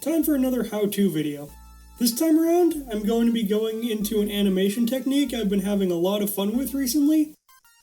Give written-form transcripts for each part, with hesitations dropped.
time for another how-to video. This time around, I'm going to be going into an animation technique I've been having a lot of fun with recently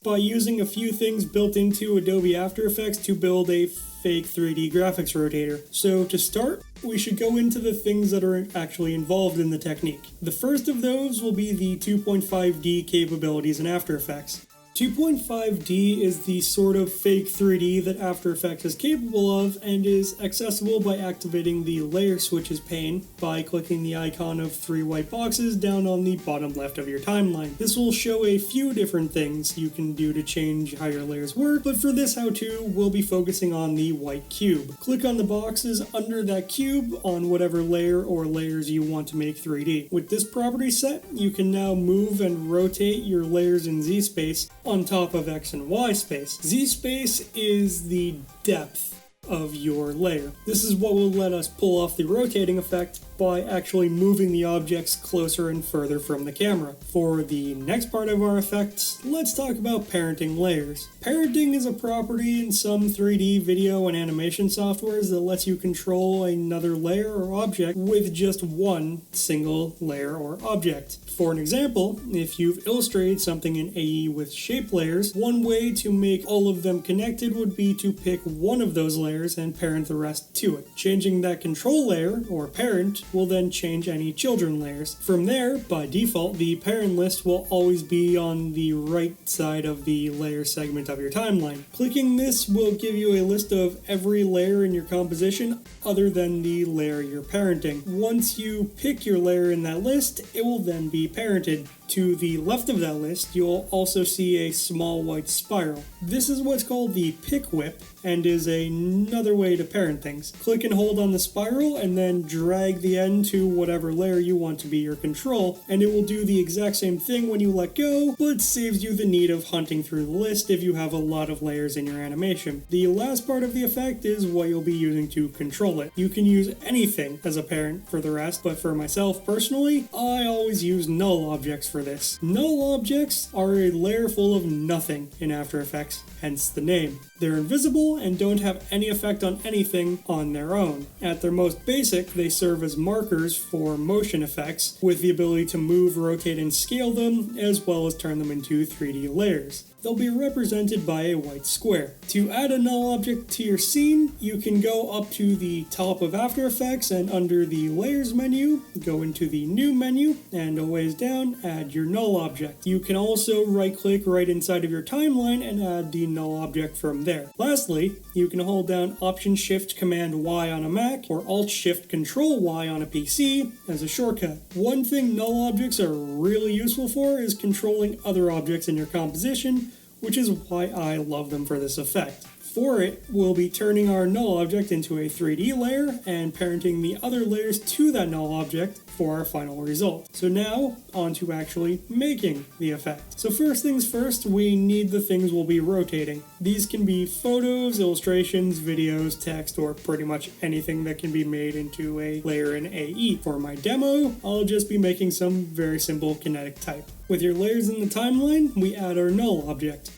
by using a few things built into Adobe After Effects to build a fake 3D graphics rotator. So to start, we should go into the things that are actually involved in the technique. The first of those will be the 2.5D capabilities in After Effects. 2.5D is the sort of fake 3D that After Effects is capable of and is accessible by activating the Layer Switches pane by clicking the icon of 3 white boxes down on the bottom left of your timeline. This will show a few different things you can do to change how your layers work, but for this how-to, we'll be focusing on the white cube. Click on the boxes under that cube on whatever layer or layers you want to make 3D. With this property set, you can now move and rotate your layers in Z-space on top of X and Y space. Z space is the depth of your layer. This is what will let us pull off the rotating effect by actually moving the objects closer and further from the camera. For the next part of our effects, let's talk about parenting layers. Parenting is a property in some 3D video and animation softwares that lets you control another layer or object with just one single layer or object. For an example, if you've illustrated something in AE with shape layers, one way to make all of them connected would be to pick one of those layers and parent the rest to it. Changing that control layer, or parent, will then change any children layers. From there, by default, the parent list will always be on the right side of the layer segment of your timeline. Clicking this will give you a list of every layer in your composition other than the layer you're parenting. Once you pick your layer in that list, it will then be parented. To the left of that list, you'll also see a small white spiral. This is what's called the pick whip and is another way to parent things. Click and hold on the spiral and then drag the end to whatever layer you want to be your control, and it will do the exact same thing when you let go, but saves you the need of hunting through the list if you have a lot of layers in your animation. The last part of the effect is what you'll be using to control it. You can use anything as a parent for the rest, but for myself personally, I always use null objects for this. Null objects are a layer full of nothing in After Effects, hence the name. They're invisible and don't have any effect on anything on their own. At their most basic, they serve as markers for motion effects, with the ability to move, rotate, and scale them, as well as turn them into 3D layers. They'll be represented by a white square. To add a null object to your scene, you can go up to the top of After Effects and under the Layers menu, go into the New menu, and a ways down, add your null object. You can also right-click right inside of your timeline and add the null object from there. Lastly, you can hold down Option-Shift-Command-Y on a Mac or Alt-Shift-Control-Y on a PC as a shortcut. One thing null objects are really useful for is controlling other objects in your composition, which is why I love them for this effect. For it, we'll be turning our null object into a 3D layer and parenting the other layers to that null object for our final result. So now, on to actually making the effect. So first things first, we need the things we'll be rotating. These can be photos, illustrations, videos, text, or pretty much anything that can be made into a layer in AE. For my demo, I'll just be making some very simple kinetic type. With your layers in the timeline, we add our null object.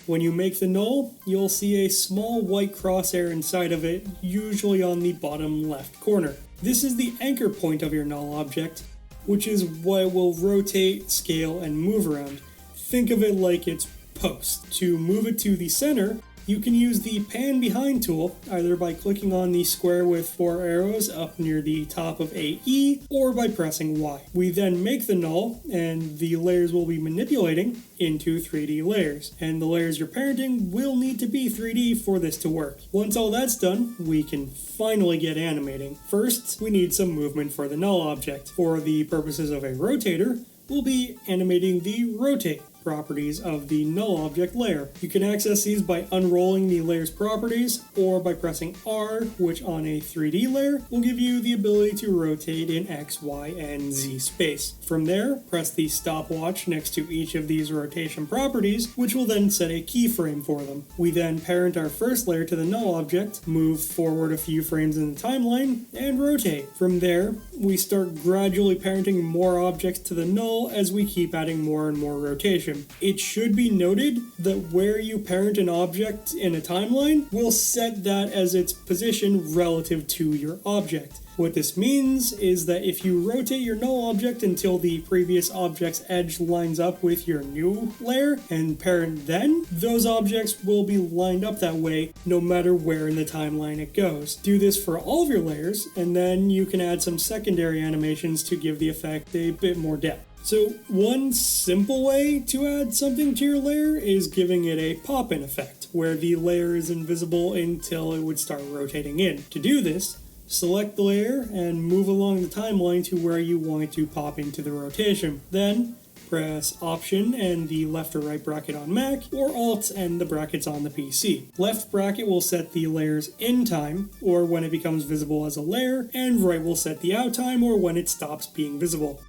When you make the null, you'll see a small white crosshair inside of it, usually on the bottom left corner. This is the anchor point of your null object, which is what it will rotate, scale, and move around. Think of it like its post. To move it to the center, you can use the Pan Behind tool, either by clicking on the square with 4 arrows up near the top of AE, or by pressing Y. We then make the null, and the layers we'll be manipulating into 3D layers. And the layers you're parenting will need to be 3D for this to work. Once all that's done, we can finally get animating. First, we need some movement for the null object. For the purposes of a rotator, we'll be animating the rotate properties of the null object layer. You can access these by unrolling the layer's properties or by pressing R, which on a 3D layer will give you the ability to rotate in X, Y, and Z space. From there, press the stopwatch next to each of these rotation properties, which will then set a keyframe for them. We then parent our first layer to the null object, move forward a few frames in the timeline, and rotate. From there, we start gradually parenting more objects to the null as we keep adding more and more rotation. It should be noted that where you parent an object in a timeline will set that as its position relative to your object. What this means is that if you rotate your null object until the previous object's edge lines up with your new layer and parent then, those objects will be lined up that way no matter where in the timeline it goes. Do this for all of your layers, and then you can add some secondary animations to give the effect a bit more depth. So one simple way to add something to your layer is giving it a pop-in effect, where the layer is invisible until it would start rotating in. To do this, select the layer and move along the timeline to where you want it to pop into the rotation. Then, press Option and the left or right bracket on Mac, or Alt and the brackets on the PC. Left bracket will set the layer's in time, or when it becomes visible as a layer, and right will set the out time, or when it stops being visible.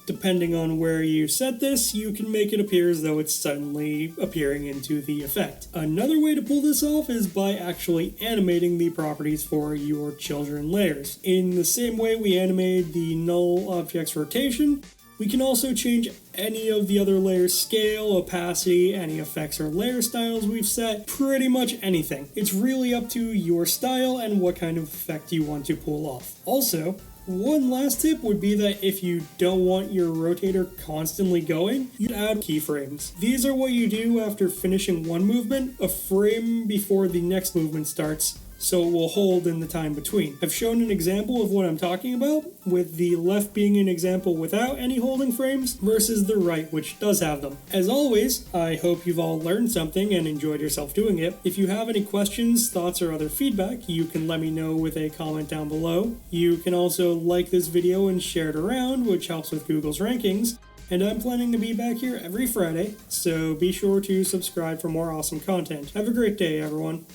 Depending on where you set this, you can make it appear as though it's suddenly appearing into the effect. Another way to pull this off is by actually animating the properties for your children layers. In the same way we animated the null object's rotation, we can also change any of the other layers' scale, opacity, any effects or layer styles we've set, pretty much anything. It's really up to your style and what kind of effect you want to pull off. Also, one last tip would be that if you don't want your rotator constantly going, you'd add keyframes. These are what you do after finishing one movement, a frame before the next movement starts, so it will hold in the time between. I've shown an example of what I'm talking about, with the left being an example without any holding frames versus the right, which does have them. As always, I hope you've all learned something and enjoyed yourself doing it. If you have any questions, thoughts, or other feedback, you can let me know with a comment down below. You can also like this video and share it around, which helps with Google's rankings. And I'm planning to be back here every Friday, so be sure to subscribe for more awesome content. Have a great day, everyone.